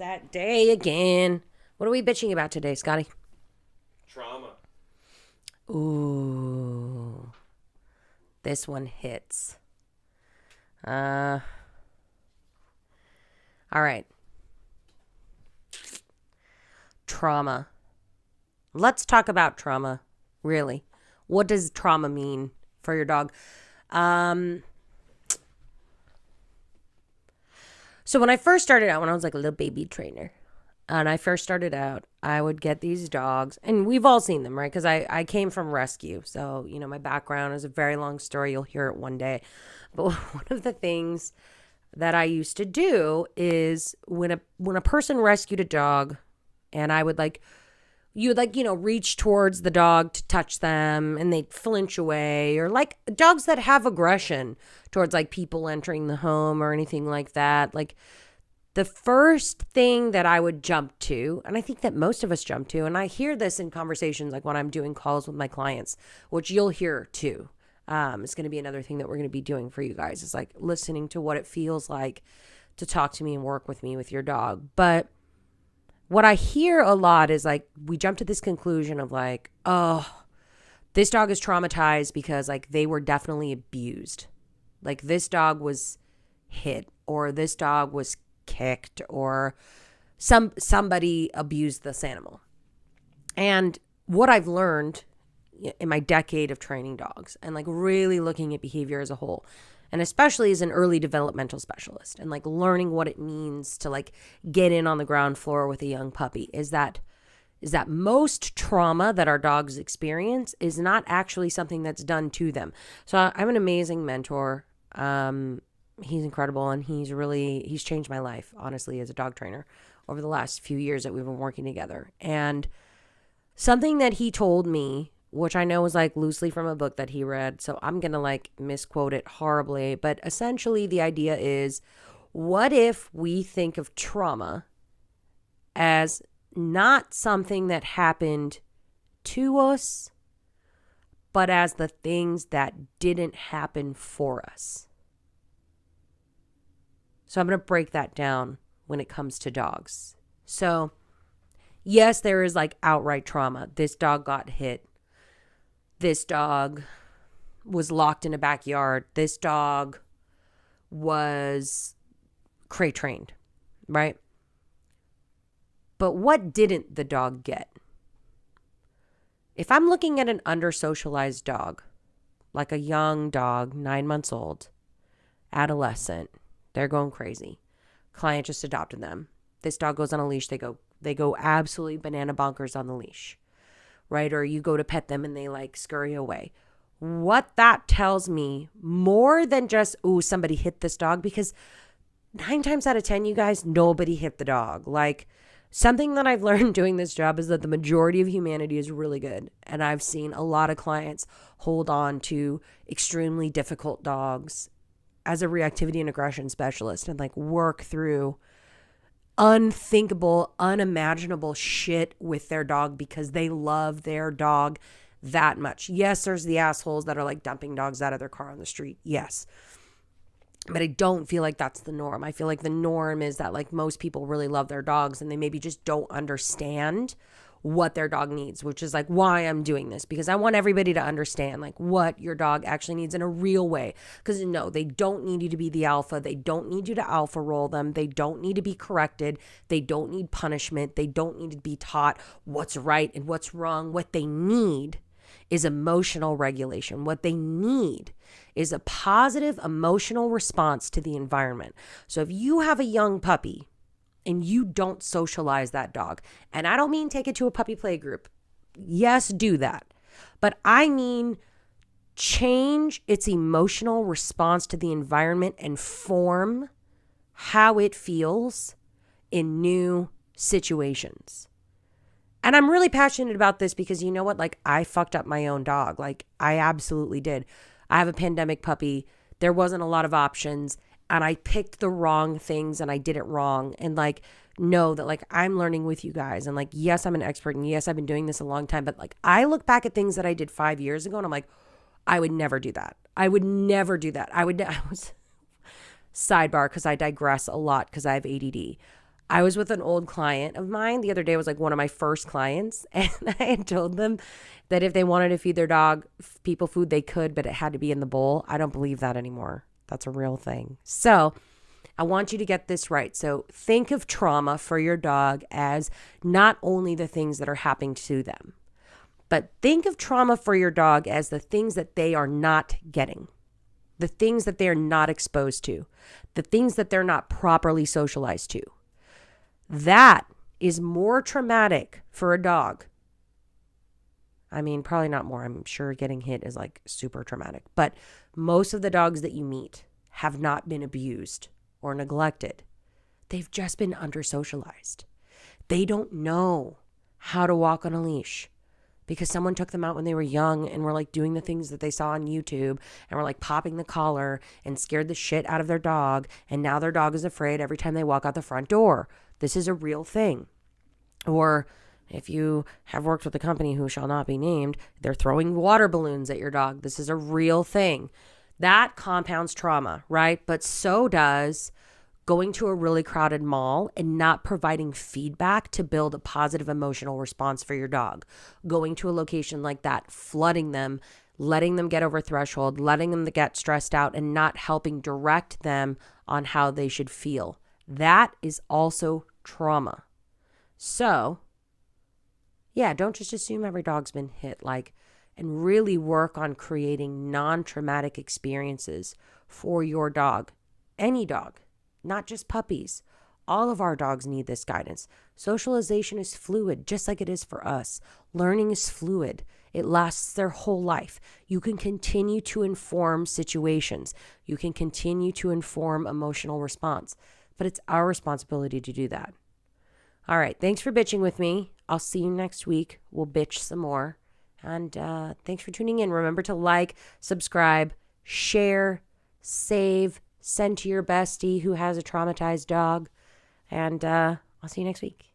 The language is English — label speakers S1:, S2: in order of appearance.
S1: that day again. What are we bitching about today, Scotty?
S2: Trauma.
S1: Ooh. This one hits. All right. Trauma. Let's talk about trauma. Really. What does trauma mean for your dog? So when I first started out, when I was like a little baby trainer, and I first started out, I would get these dogs, and we've all seen them, right? Because I came from rescue. So, my background is a very long story. You'll hear it one day. But one of the things that I used to do is when a person rescued a dog, and I would you would reach towards the dog to touch them and they'd flinch away, or like dogs that have aggression towards like people entering the home or anything like that. Like the first thing that I would jump to, and I think that most of us jump to, and I hear this in conversations like when I'm doing calls with my clients, which you'll hear too. It's going to be another thing that we're going to be doing for you guys, is like listening to what it feels like to talk to me and work with me with your dog. But what I hear a lot is like, we jump to this conclusion of like, oh, this dog is traumatized because like they were definitely abused. Like this dog was hit, or this dog was kicked, or somebody abused this animal. And what I've learned in my decade of training dogs and like really looking at behavior as a whole, and especially as an early developmental specialist, and like learning what it means to like get in on the ground floor with a young puppy, is that most trauma that our dogs experience is not actually something that's done to them. So I'm an amazing mentor. He's incredible, and he's changed my life, honestly, as a dog trainer over the last few years that we've been working together. And something that he told me, which I know was like loosely from a book that he read, so I'm going to like misquote it horribly, but essentially the idea is, what if we think of trauma as not something that happened to us, but as the things that didn't happen for us? So I'm going to break that down when it comes to dogs. So yes, there is like outright trauma. This dog got hit. This dog was locked in a backyard. This dog was crate trained, right? But what didn't the dog get? If I'm looking at an under-socialized dog, like a young dog, 9 months old, adolescent, they're going crazy. Client just adopted them. This dog goes on a leash. They go absolutely banana bonkers on the leash. Right? Or you go to pet them and they like scurry away. What that tells me, more than just, ooh, somebody hit this dog, because 9 times out of 10, you guys, nobody hit the dog. Like, something that I've learned doing this job is that the majority of humanity is really good. And I've seen a lot of clients hold on to extremely difficult dogs as a reactivity and aggression specialist and like work through unthinkable, unimaginable shit with their dog because they love their dog that much. Yes, there's the assholes that are like dumping dogs out of their car on the street. Yes. But I don't feel like that's the norm. I feel like the norm is that like most people really love their dogs and they maybe just don't understand what their dog needs, which is like why I'm doing this, because I want everybody to understand like what your dog actually needs in a real way. Because no, they don't need you to be the alpha. They don't need you to alpha roll them. They don't need to be corrected. They don't need punishment. They don't need to be taught what's right and what's wrong. What they need is emotional regulation. What they need is a positive emotional response to the environment. So if you have a young puppy and you don't socialize that dog, and I don't mean take it to a puppy play group. Yes, do that. But I mean change its emotional response to the environment and form how it feels in new situations. And I'm really passionate about this because you know what? Like, I fucked up my own dog. Like, I absolutely did. I have a pandemic puppy. There wasn't a lot of options. And I picked the wrong things and I did it wrong. And like, know that like I'm learning with you guys. And like, yes, I'm an expert. And yes, I've been doing this a long time. But like, I look back at things that I did 5 years ago and I'm like, I would never do that. I would never do that. I was sidebar because I digress a lot because I have ADD. I was with an old client of mine. The other day was like one of my first clients. And I had told them that if they wanted to feed their dog people food, they could, but it had to be in the bowl. I don't believe that anymore. That's a real thing. So I want you to get this right. So think of trauma for your dog as not only the things that are happening to them, but think of trauma for your dog as the things that they are not getting, the things that they're not exposed to, the things that they're not properly socialized to. That is more traumatic for a dog. I mean, probably not more. I'm sure getting hit is like super traumatic. But most of the dogs that you meet have not been abused or neglected. They've just been under socialized. They don't know how to walk on a leash because someone took them out when they were young and were like doing the things that they saw on YouTube and were like popping the collar and scared the shit out of their dog. And now their dog is afraid every time they walk out the front door. This is a real thing. Or if you have worked with a company who shall not be named, they're throwing water balloons at your dog. This is a real thing. That compounds trauma, right? But so does going to a really crowded mall and not providing feedback to build a positive emotional response for your dog. Going to a location like that, flooding them, letting them get over threshold, letting them get stressed out, and not helping direct them on how they should feel. That is also trauma. So, yeah, don't just assume every dog's been hit, and really work on creating non-traumatic experiences for your dog. Any dog, not just puppies. All of our dogs need this guidance. Socialization is fluid, just like it is for us. Learning is fluid. It lasts their whole life. You can continue to inform situations. You can continue to inform emotional response. But it's our responsibility to do that. All right. Thanks for bitching with me. I'll see you next week. We'll bitch some more. And thanks for tuning in. Remember to like, subscribe, share, save, send to your bestie who has a traumatized dog. And I'll see you next week.